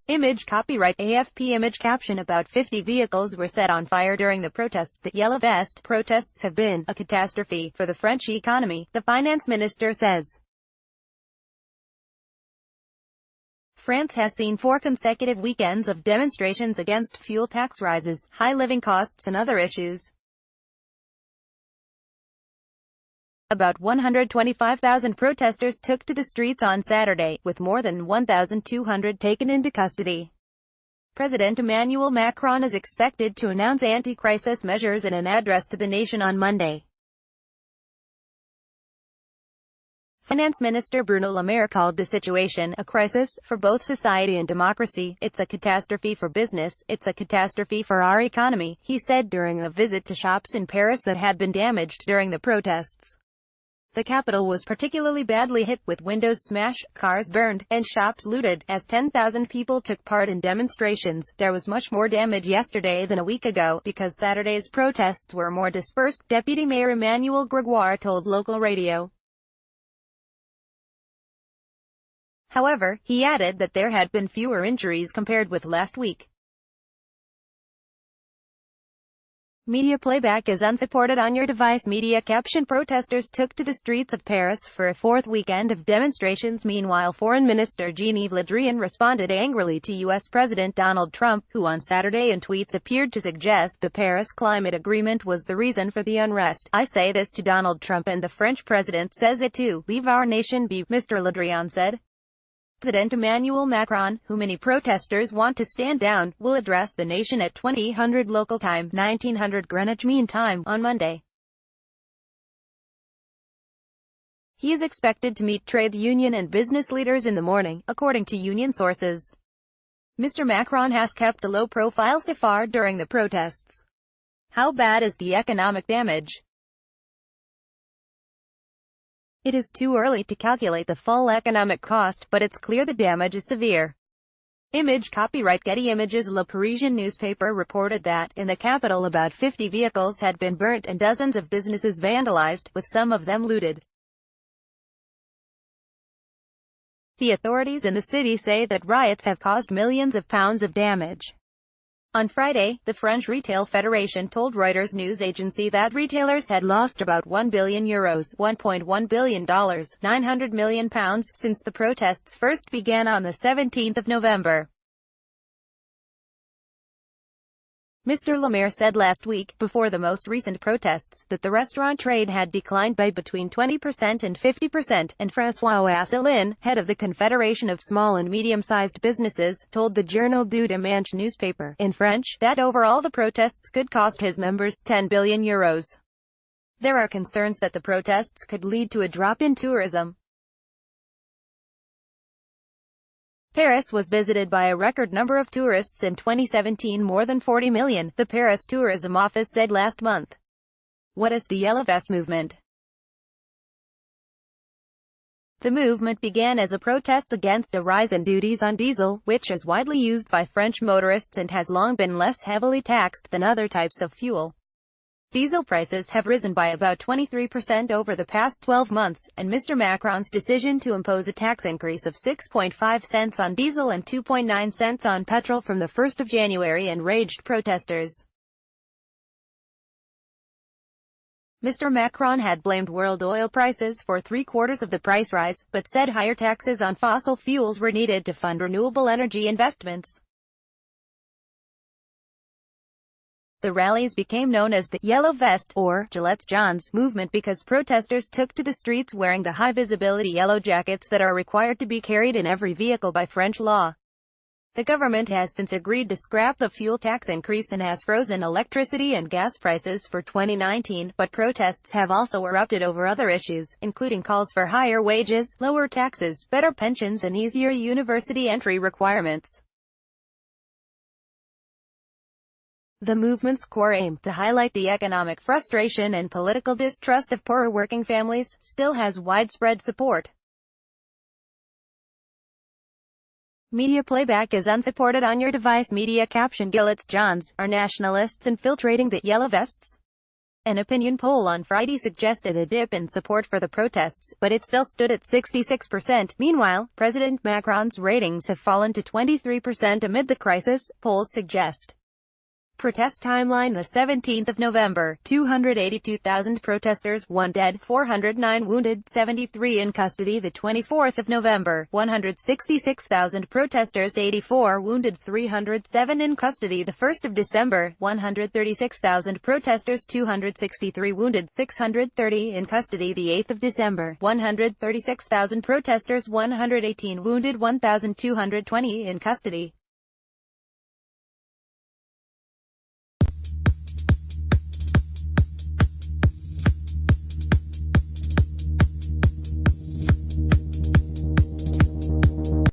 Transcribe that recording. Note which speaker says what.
Speaker 1: Image copyright AFP image caption about 50 vehicles were set on fire during the protests. The Yellow Vest protests have been a catastrophe for the French economy, the finance minister says. France has seen 4 consecutive weekends of demonstrations against fuel tax rises, high living costs and other issues. About 125,000 protesters took to the streets on Saturday, with more than 1,200 taken into custody. President Emmanuel Macron is expected to announce anti-crisis measures in an address to the nation on Monday. Finance Minister Bruno Le Maire called the situation a crisis for both society and democracy. It's a catastrophe for business, it's a catastrophe for our economy, he said during a visit to shops in Paris that had been damaged during the protests. The capital was particularly badly hit, with windows smashed, cars burned, and shops looted, as 10,000 people took part in demonstrations. There was much more damage yesterday than a week ago, because Saturday's protests were more dispersed, Deputy Mayor Emmanuel Gregoire told local radio. However, he added that there had been fewer injuries compared with last week. Media playback is unsupported on your device. Media caption: protesters took to the streets of Paris for a 4th weekend of demonstrations. Meanwhile, Foreign Minister Jean-Yves Le Drian responded angrily to U.S. President Donald Trump, who on Saturday in tweets appeared to suggest the Paris Climate Agreement was the reason for the unrest. "I say this to Donald Trump, and the French president says it too. Leave our nation be," Mr. Le Drian said. President Emmanuel Macron, who many protesters want to stand down, will address the nation at 2000 local time, 1900 Greenwich Mean Time, on Monday. He is expected to meet trade union and business leaders in the morning, according to union sources. Mr. Macron has kept a low profile so far during the protests. How bad is the economic damage? It is too early to calculate the full economic cost, but it's clear the damage is severe. Image copyright Getty Images. Le Parisien newspaper reported that, in the capital, about 50 vehicles had been burnt and dozens of businesses vandalized, with some of them looted. The authorities in the city say that riots have caused millions of pounds of damage. On Friday, the French Retail Federation told Reuters news agency that retailers had lost about €1 billion, $1.1 billion, £900 million, since the protests first began on the 17th of November. Mr. Le Maire said last week, before the most recent protests, that the restaurant trade had declined by between 20% and 50%, and François Asselineau, head of the Confederation of Small and Medium-Sized Businesses, told the Journal du Dimanche newspaper, in French, that overall the protests could cost his members €10 billion. There are concerns that the protests could lead to a drop in tourism. Paris was visited by a record number of tourists in 2017, more than 40 million, the Paris Tourism Office said last month. What is the Yellow Vest movement? The movement began as a protest against a rise in duties on diesel, which is widely used by French motorists and has long been less heavily taxed than other types of fuel. Diesel prices have risen by about 23% over the past 12 months, and Mr. Macron's decision to impose a tax increase of 6.5 cents on diesel and 2.9 cents on petrol from the 1st of January enraged protesters. Mr. Macron had blamed world oil prices for 3/4 of the price rise, but said higher taxes on fossil fuels were needed to fund renewable energy investments. The rallies became known as the Yellow Vest, or Gilets Jaunes, movement because protesters took to the streets wearing the high-visibility yellow jackets that are required to be carried in every vehicle by French law. The government has since agreed to scrap the fuel tax increase and has frozen electricity and gas prices for 2019, but protests have also erupted over other issues, including calls for higher wages, lower taxes, better pensions and easier university entry requirements. The movement's core aim, to highlight the economic frustration and political distrust of poorer working families, still has widespread support. Media playback is unsupported on your device. Media caption: Gilets Jaunes, are nationalists infiltrating the Yellow Vests? An opinion poll on Friday suggested a dip in support for the protests, but it still stood at 66%. Meanwhile, President Macron's ratings have fallen to 23% amid the crisis, polls suggest. Protest timeline: the 17th of November, 282,000 protesters, 1 dead, 409 wounded, 73 in custody. The 24th of November, 166,000 protesters, 84 wounded, 307 in custody. The 1st of December, 136,000 protesters, 263 wounded, 630 in custody. The 8th of December, 136,000 protesters, 118 wounded, 1,220 in custody.